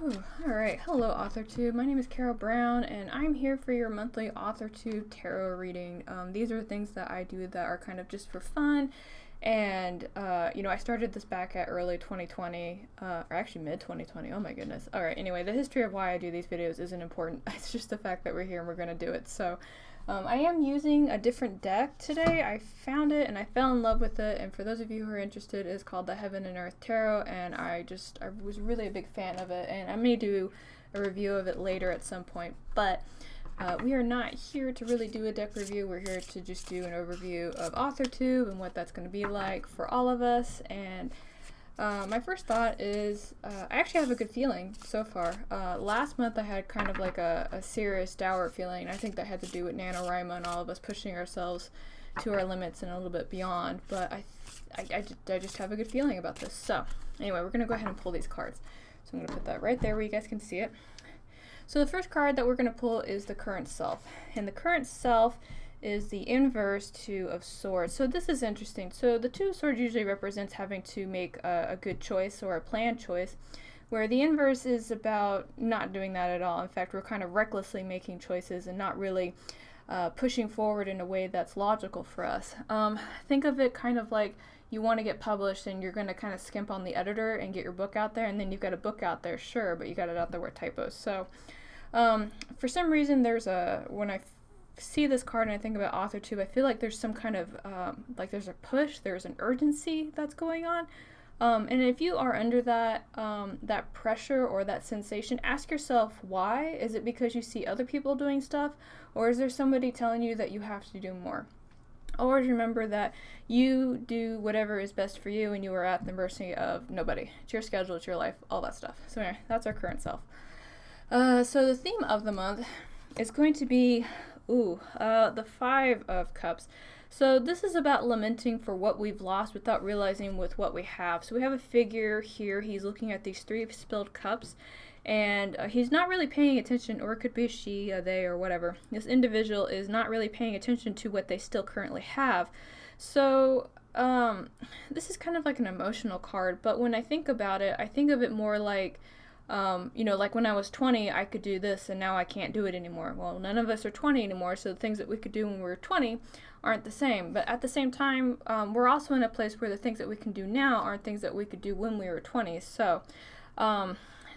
Alright, hello Authortube. My name is Carrow Brown and I'm here for your monthly Authrortube tarot reading. These are things that I do that are kind of just for fun, and I started this back at early 2020, or actually mid 2020, oh my goodness. Alright, anyway, the history of why I do these videos isn't important. It's just the fact that we're here and we're going to do it. So I am using a different deck today. I found it and I fell in love with it, and for those of you who are interested, it's called the Heaven and Earth Tarot, and I was really a big fan of it, and I may do a review of it later at some point, but we are not here to really do a deck review. We're here to just do an overview of Authrortube and what that's going to be like for all of us. And my first thought is I actually have a good feeling so far. Last month I had kind of like a serious dour feeling. I think that had to do with NaNoWriMo and all of us pushing ourselves to our limits and a little bit beyond, but I just have a good feeling about this. So anyway, we're going to go ahead and pull these cards. So I'm going to put that right there where you guys can see it. So the first card that we're going to pull is the Current Self, and the Current Self is the inverse Two of Swords. So this is interesting. So the Two of Swords usually represents having to make a good choice or a planned choice, where the inverse is about not doing that at all. In fact, we're kind of recklessly making choices and not really pushing forward in a way that's logical for us. Think of it kind of like you want to get published and you're going to kind of skimp on the editor and get your book out there, and then you've got a book out there, sure, but you got it out there with typos. So for some reason when I see this card and I think about Authrortube, I feel like there's some kind of like there's a push, there's an urgency that's going on. And if you are under that that pressure or that sensation, ask yourself why. Is it because you see other people doing stuff, or is there somebody telling you that you have to do more? Always remember that you do whatever is best for you, and you are at the mercy of nobody. It's your schedule, it's your life, all that stuff. So anyway, that's our current self. So the theme of the month is going to be the Five of Cups. So this is about lamenting for what we've lost without realizing with what we have. So we have a figure here. He's looking at these three spilled cups, and he's not really paying attention, or it could be a she, a they, or whatever. This individual is not really paying attention to what they still currently have. So this is kind of like an emotional card, but when I think about it, I think of it more like like when I was 20, I could do this, and now I can't do it anymore. Well, none of us are 20 anymore, so the things that we could do when we were 20 aren't the same. But at the same time, we're also in a place where the things that we can do now aren't things that we could do when we were 20. So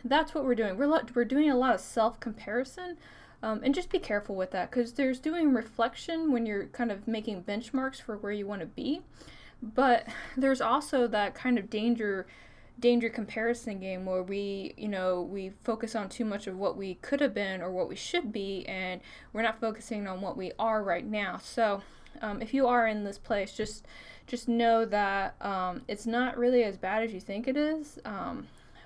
that's what we're doing. We're doing a lot of self-comparison, and just be careful with that, because there's doing reflection when you're kind of making benchmarks for where you want to be, but there's also that kind of danger comparison game where we focus on too much of what we could have been or what we should be, and we're not focusing on what we are right now. So if you are in this place, just know that it's not really as bad as you think it is.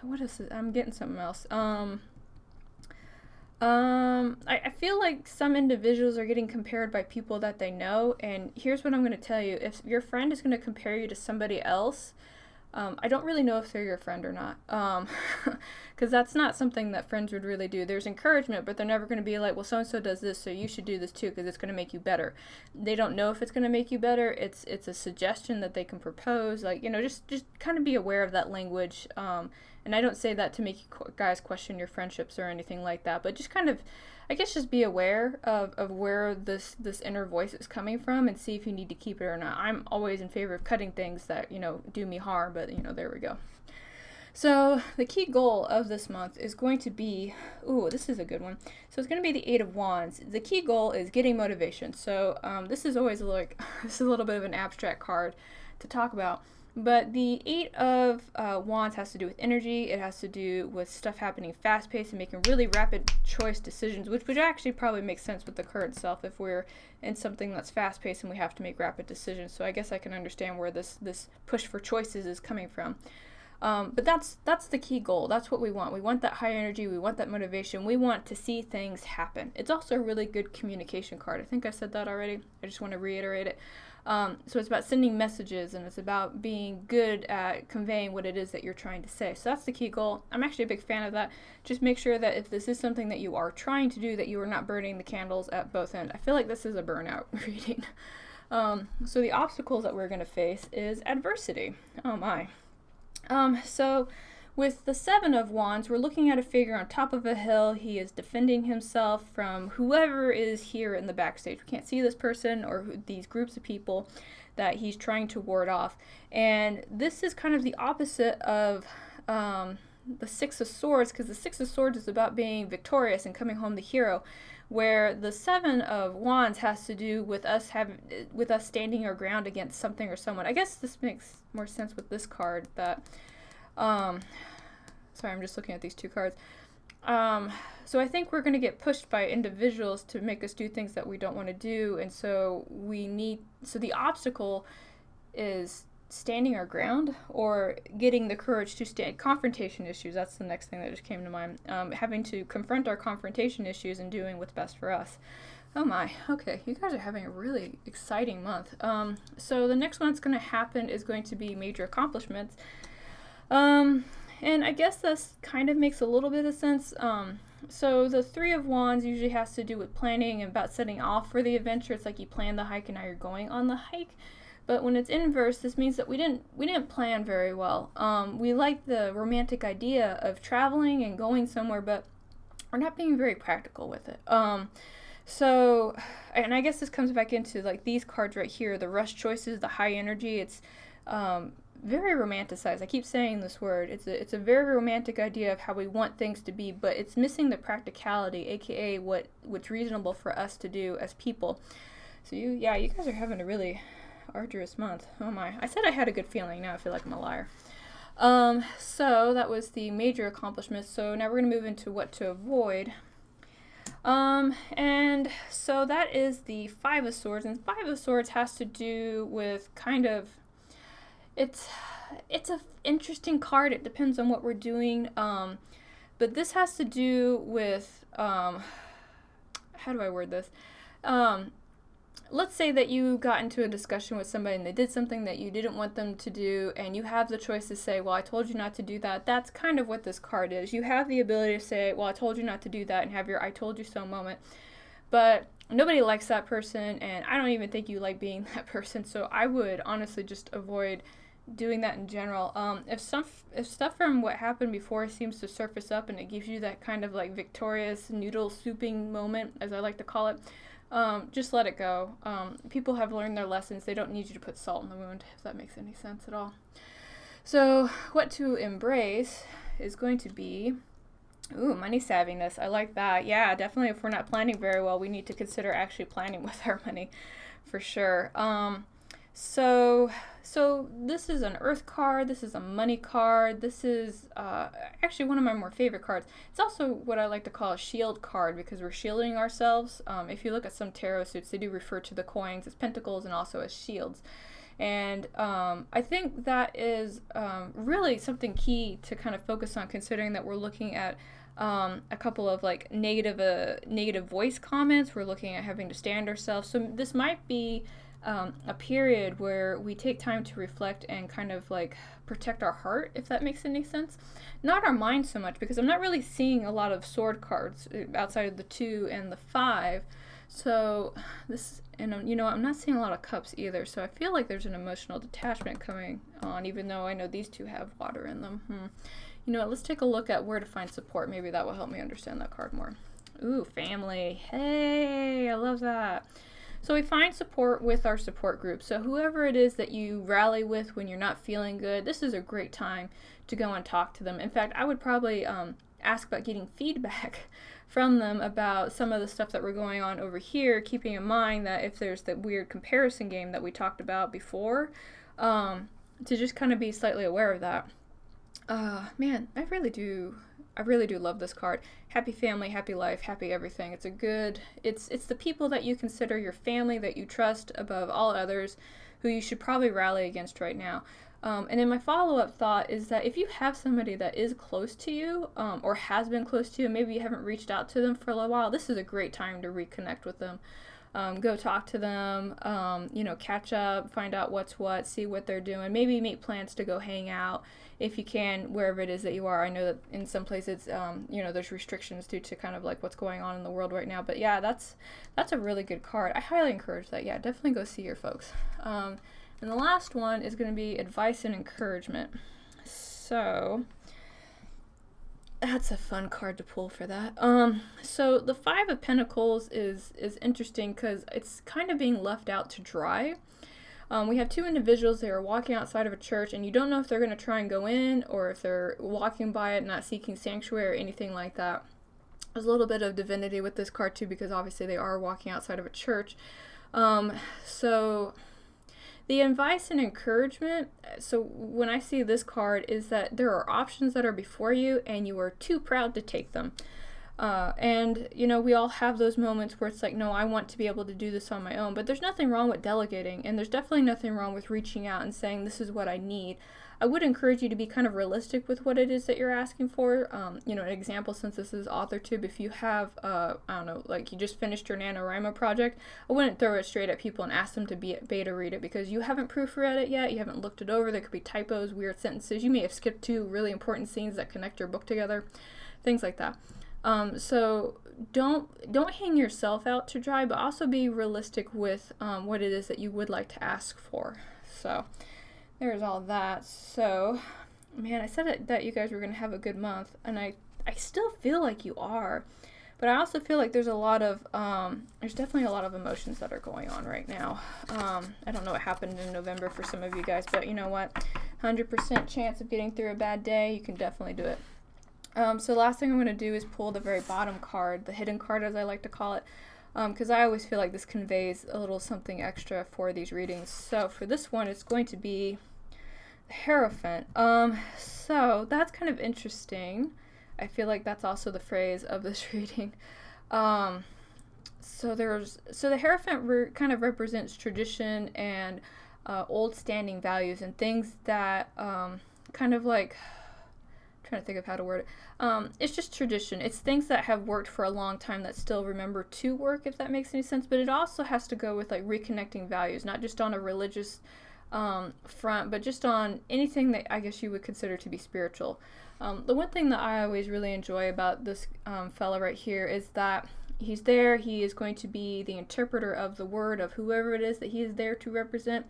What is it? I'm getting something else. I feel like some individuals are getting compared by people that they know, and here's what I'm going to tell you. If your friend is going to compare you to somebody else, I don't really know if they're your friend or not, because that's not something that friends would really do. There's encouragement, but they're never going to be like, well, so-and-so does this, so you should do this too, because it's going to make you better. They don't know if it's going to make you better. It's a suggestion that they can propose. Like, just kind of be aware of that language. And I don't say that to make you guys question your friendships or anything like that, but just kind of, I guess, just be aware of where this inner voice is coming from, and see if you need to keep it or not. I'm always in favor of cutting things that, do me harm, but, there we go. So the key goal of this month is going to be, this is a good one. So it's going to be the Eight of Wands. The key goal is getting motivation. So this is always this is a little bit of an abstract card to talk about. But the Eight of Wands has to do with energy. It has to do with stuff happening fast-paced and making really rapid choice decisions, which would actually probably make sense with the current self if we're in something that's fast-paced and we have to make rapid decisions. So I guess I can understand where this push for choices is coming from. But that's the key goal. That's what we want. We want that high energy. We want that motivation. We want to see things happen. It's also a really good communication card. I think I said that already. I just want to reiterate it. So it's about sending messages, and it's about being good at conveying what it is that you're trying to say. So that's the key goal. I'm actually a big fan of that. Just make sure that if this is something that you are trying to do, that you are not burning the candles at both ends. I feel like this is a burnout reading. So the obstacles that we're going to face is adversity. Oh my. So With the Seven of Wands, we're looking at a figure on top of a hill. He is defending himself from whoever is here in the backstage. We can't see this person or these groups of people that he's trying to ward off. And this is kind of the opposite of the Six of Swords, because the Six of Swords is about being victorious and coming home the hero, where the Seven of Wands has to do with us standing our ground against something or someone. I guess this makes more sense with this card that sorry, I'm just looking at these two cards. So I think we're going to get pushed by individuals to make us do things that we don't want to do, and so the obstacle is standing our ground or getting the courage to stand. Confrontation issues, that's the next thing that just came to mind. Having to confront our confrontation issues and doing what's best for us. Oh my, okay, you guys are having a really exciting month. So the next one that's going to happen is going to be major accomplishments. And I guess this kind of makes a little bit of sense. So the Three of Wands usually has to do with planning and about setting off for the adventure. It's like you plan the hike and now you're going on the hike. But when it's inverse, this means that we didn't plan very well. We like the romantic idea of traveling and going somewhere, but we're not being very practical with it. So, and I guess this comes back into like these cards right here, the rush choices, the high energy. It's very romanticized. I keep saying this word. It's a very romantic idea of how we want things to be, but it's missing the practicality, aka what's reasonable for us to do as people. So you guys are having a really arduous month. Oh my. I said I had a good feeling. Now I feel like I'm a liar. So that was the major accomplishments. So now we're going to move into what to avoid. And so that is the Five of Swords, and Five of Swords has to do with kind of, it's an interesting card. It depends on what we're doing. But this has to do with, how do I word this? Let's say that you got into a discussion with somebody and they did something that you didn't want them to do, and you have the choice to say, well, I told you not to do that. That's kind of what this card is. You have the ability to say, well, I told you not to do that, and have your I told you so moment. But nobody likes that person, and I don't even think you like being that person, so I would honestly just avoid doing that in general. If stuff from what happened before seems to surface up and it gives you that kind of like victorious noodle souping moment, as I like to call it, just let it go. People have learned their lessons. They don't need you to put salt in the wound, if that makes any sense at all. So what to embrace is going to be, money savviness. I like that. Yeah, definitely if we're not planning very well, we need to consider actually planning with our money for sure. So this is an earth card, this is a money card, this is actually one of my more favorite cards. It's also what I like to call a shield card because we're shielding ourselves. If you look at some tarot suits, they do refer to the coins as pentacles and also as shields. And I think that is really something key to kind of focus on, considering that we're looking at a couple of like negative voice comments. We're looking at having to stand ourselves. So this might be a period where we take time to reflect and kind of like protect our heart, if that makes any sense. Not our mind so much, because I'm not really seeing a lot of sword cards outside of the 2 and the 5. So this, and I'm not seeing a lot of cups either. So I feel like there's an emotional detachment coming on, even though I know these two have water in them. You know what, let's take a look at where to find support. Maybe that will help me understand that card more. Ooh, family. Hey, I love that. So we find support with our support group. So whoever it is that you rally with when you're not feeling good, this is a great time to go and talk to them. In fact, I would probably ask about getting feedback from them about some of the stuff that we're going on over here, keeping in mind that if there's that weird comparison game that we talked about before, to just kind of be slightly aware of that. Man, I really do love this card. Happy family, happy life, happy everything. It's the people that you consider your family, that you trust above all others, who you should probably rally against right now. And then my follow-up thought is that if you have somebody that is close to you, or has been close to you, maybe you haven't reached out to them for a little while, this is a great time to reconnect with them. Go talk to them, catch up, find out what's what, see what they're doing, maybe make plans to go hang out if you can, wherever it is that you are. I know that in some places, there's restrictions due to kind of like what's going on in the world right now, but yeah, that's a really good card. I highly encourage that. Yeah, definitely go see your folks. And the last one is going to be advice and encouragement. So that's a fun card to pull for that. So the Five of Pentacles is interesting because it's kind of being left out to dry. We have two individuals that are walking outside of a church, and you don't know if they're going to try and go in or if they're walking by it, not seeking sanctuary or anything like that. There's a little bit of divinity with this card too, because obviously they are walking outside of a church. So the advice and encouragement, so when I see this card, is that there are options that are before you and you are too proud to take them. And, you know, we all have those moments where it's like, no, I want to be able to do this on my own. But there's nothing wrong with delegating, and there's definitely nothing wrong with reaching out and saying, this is what I need. I would encourage you to be kind of realistic with what it is that you're asking for. You know, an example, since this is Authrortube, if you have, I don't know, like you just finished your NaNoWriMo project, I wouldn't throw it straight at people and ask them to beta read it, because you haven't proofread it yet, you haven't looked it over, there could be typos, weird sentences, you may have skipped two really important scenes that connect your book together, things like that. So don't hang yourself out to dry, but also be realistic with what it is that you would like to ask for. So there's all that. So, man, I said that you guys were going to have a good month, and I still feel like you are, but I also feel like there's a lot of, there's definitely a lot of emotions that are going on right now. I don't know what happened in November for some of you guys, but you know what, 100% chance of getting through a bad day, you can definitely do it. So last thing I'm going to do is pull the very bottom card, the hidden card as I like to call it, because I always feel like this conveys a little something extra for these readings. So for this one, it's going to be the Hierophant. So that's kind of interesting. I feel like that's also the phrase of this reading. So the Hierophant kind of represents tradition and old standing values and things that kind of like, trying to think of how to word it. It's just tradition. It's things that have worked for a long time that still remember to work, if that makes any sense. But it also has to go with like reconnecting values, not just on a religious front, but just on anything that I guess you would consider to be spiritual. The one thing that I always really enjoy about this fella right here is that he's there. He is going to be the interpreter of the word of whoever it is that he is there to represent.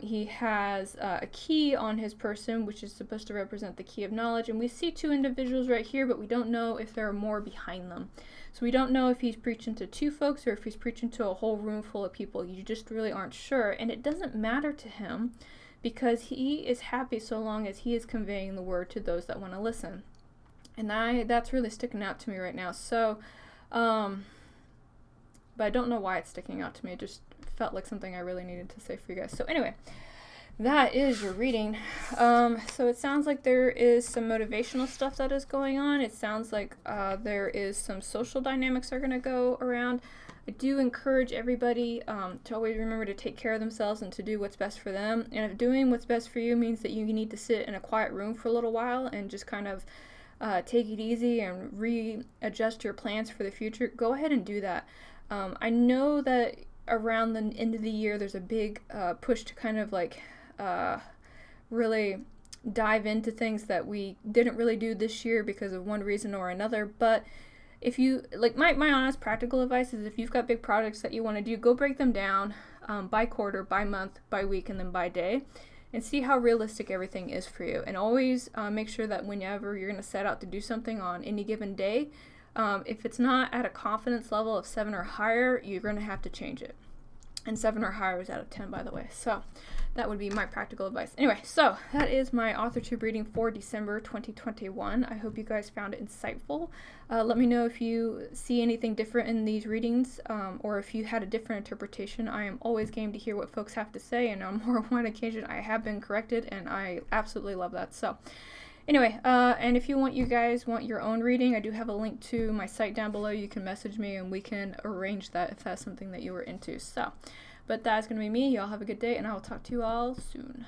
He has a key on his person, which is supposed to represent the key of knowledge, and we see two individuals right here, but we don't know if there are more behind them. So we don't know if he's preaching to two folks or if he's preaching to a whole room full of people. You just really aren't sure, and it doesn't matter to him because he is happy so long as he is conveying the word to those that want to listen. And that's really sticking out to me right now. So, but I don't know why it's sticking out to me. It just felt like something I really needed to say for you guys. So anyway, that is your reading. So it sounds like there is some motivational stuff that is going on. It sounds like there is some social dynamics that are going to go around. I do encourage everybody to always remember to take care of themselves and to do what's best for them. And if doing what's best for you means that you need to sit in a quiet room for a little while and just kind of take it easy and readjust your plans for the future, go ahead and do that. I know that around the end of the year there's a big push to kind of like really dive into things that we didn't really do this year because of one reason or another. But if you like, my honest practical advice is if you've got big projects that you want to do, go break them down by quarter, by month, by week, and then by day, and see how realistic everything is for you. And always make sure that whenever you're going to set out to do something on any given day, if it's not at a confidence level of 7 or higher, you're going to have to change it. And 7 or higher is out of 10, by the way. So that would be my practical advice. Anyway, so that is my Authrortube reading for December 2021. I hope you guys found it insightful. Let me know if you see anything different in these readings, or if you had a different interpretation. I am always game to hear what folks have to say, and on more than one occasion I have been corrected, and I absolutely love that. So anyway, and if you guys want your own reading, I do have a link to my site down below. You can message me and we can arrange that if that's something that you were into. So, but that's going to be me. Y'all have a good day, and I will talk to you all soon.